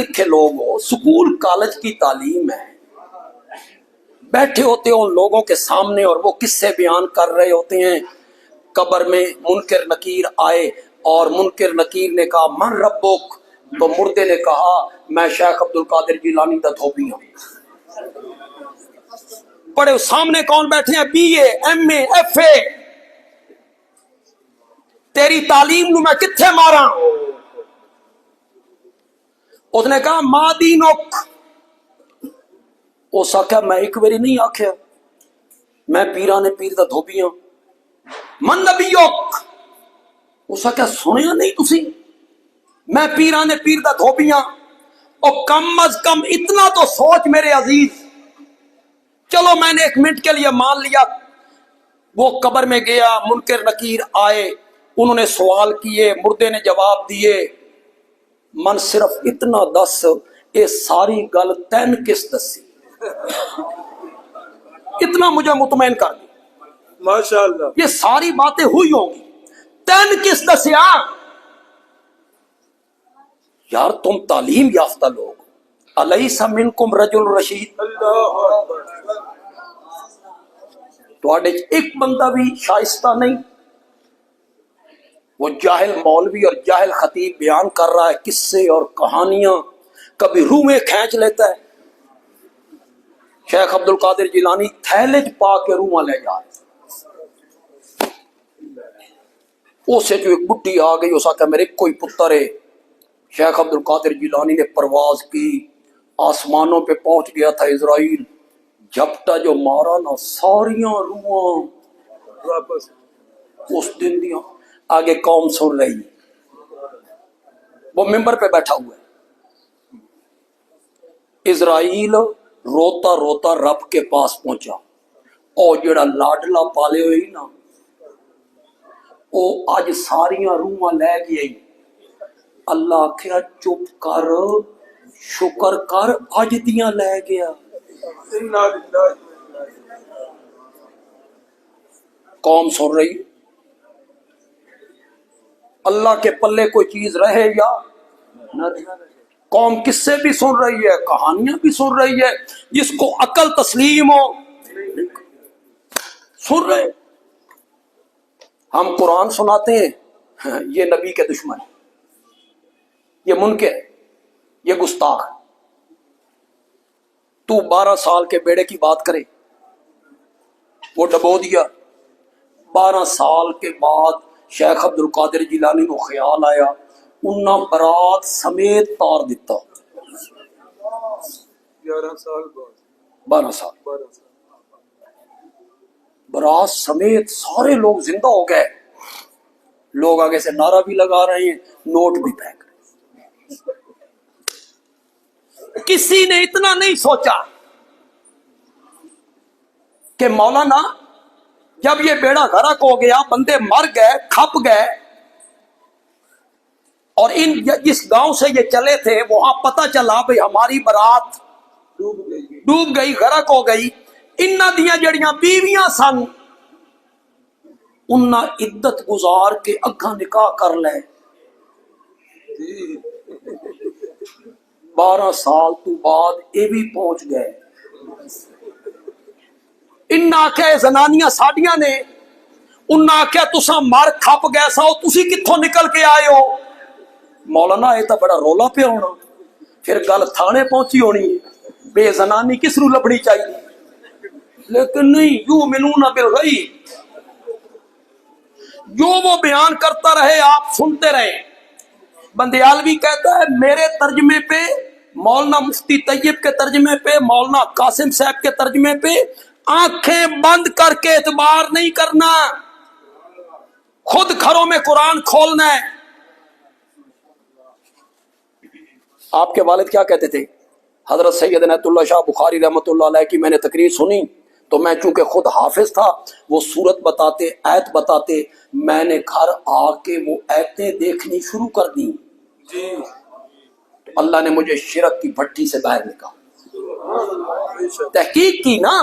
لکھے لوگ ہو, school college کی تعلیم ہے, بیٹھے ہوتے ہو ان لوگوں کے سامنے اور وہ قصے بیان کر رہے ہوتے ہیں. قبر میں منکر نکیر آئے اور منکر نکیر نے کہا من ربک, تو مردے نے کہا میں شیخ عبد القادر جیلانی دا دھوبی ہوں. پڑھے سامنے کون بیٹھے ہیں؟ B A, M A, F A. تیری تعلیم نو میں کتھے مارا؟ اس نے کہا ما دینک. اس آخیا میں ایک باری نہیں آخیا میں پیران پیر دا دھوبی ہوں. من نبیک. اس آخیا سنیا نہیں تسی میں پیران پیر دا دھوبی ہوں. اور کم از کم اتنا تو سوچ میرے عزیز. چلو میں نے ایک منٹ کے لیے مان لیا. وہ قبر میں گیا, منکر نکیر آئے, انہوں نے سوال کیے, مردے نے جواب دیے. من صرف اتنا دس یہ ساری گل تین کس دسی, اتنا مجھے مطمئن کر دی. ماشاءاللہ یہ ساری باتیں ہوئی ہوں گی, تین کس دسیا؟ یار تم تعلیم یافتہ لوگ, الیس منکم رجل رشید, اللہ اکبر تو ایک بندہ بھی شائستہ نہیں. وہ جاہل مولوی اور جاہل خطیب بیان کر رہا ہے قصے اور کہانیاں, کبھی روحیں کھینچ لیتا ہے. شیخ عبد القادر جیلانی تھیلے پا کے روحاں لے جا رہے. اسے جو ایک بڈھی آ گئی, اس آخر میرے کوئی پتر ہے. شیخ عبد القادر جیلانی نے پرواز کی, آسمانوں پہ پہنچ گیا تھا اسرائیل. جھپٹا جو مارا نا, ساریاں روحاں واپس. اس دن دیا. آگے قوم سن رہی, وہ ممبر پہ بیٹھا ہوا ہے. اسرائیل روتا روتا رب کے پاس پہنچا, اور جڑا لاڈلا پالے ہوئی نا او اج ساریاں روحاں لے گئی. اللہ آخیا چپ کر, شکر کر, اج دیاں لے گیا. انا للہ. قوم سن رہی, اللہ کے پلے کوئی چیز رہے یا نہ رہے. قوم کس سے بھی سن رہی ہے, کہانیاں بھی سن رہی ہے, جس کو عقل تسلیم ہو سن رہے. ہم قرآن سناتے ہیں, یہ نبی کے دشمن, یہ منکر, یہ گستاخ. تو 12 سال کے بیڑے کی بات کرے, وہ ڈبو دیا. 12 سال کے بعد شیخ عبد القادر جیلانی کو خیال آیا, انہاں برات سمیت تار دیتا. 11 سال بعد 12 سال برات سمیت سارے لوگ زندہ ہو گئے. لوگ آگے سے نعرہ بھی لگا رہے ہیں, نوٹ بھی پھینک رہے. کسی نے اتنا نہیں سوچا کہ مولانا جب یہ بیڑا غرق ہو گیا, بندے مر گئے, کھپ گئے, اور ان جس گاؤں سے یہ چلے تھے وہاں پتہ چلا بھئی ہماری برات ڈوب گئی, غرق ہو گئی. انہاں دیاں جڑیاں بیویاں سن, انہاں عدت گزار کے اگاں نکاح کر لے. 12 سال تو بعد یہ بھی پہنچ گئے. انہاں آکھیا زنانیاں ساڈیاں نے, انہاں آکھیا تساں مر کھپ گئے ساؤ, تسی کتھوں نکل کے آئے ہو؟ مولانا یہ تو بڑا رولا پہ ہونا, پھر گل تھانے پہنچی ہونی, بے زنانی کس رو لبڑی چاہیے. لیکن نہیں, یؤمنون بالغیب, جو وہ بیان کرتا رہے آپ سنتے رہے. بندیالوی کہتا ہے میرے ترجمے پہ, مولانا مفتی طیب کے ترجمے پہ, مولانا قاسم صاحب کے ترجمے پہ آنکھیں بند کر کے اعتبار نہیں کرنا, خود گھروں میں قرآن کھولنا ہے. آپ کے والد کیا کہتے تھے؟ حضرت سید عنایت اللہ شاہ بخاری رحمۃ اللہ علیہ کی میں نے تقریر سنی تو میں چونکہ خود حافظ تھا, وہ صورت بتاتے, آیت بتاتے, میں نے گھر آ کے وہ آیتیں دیکھنی شروع کر دی. تو اللہ نے مجھے شرک کی بھٹی سے باہر نکالا. تحقیق کی نا,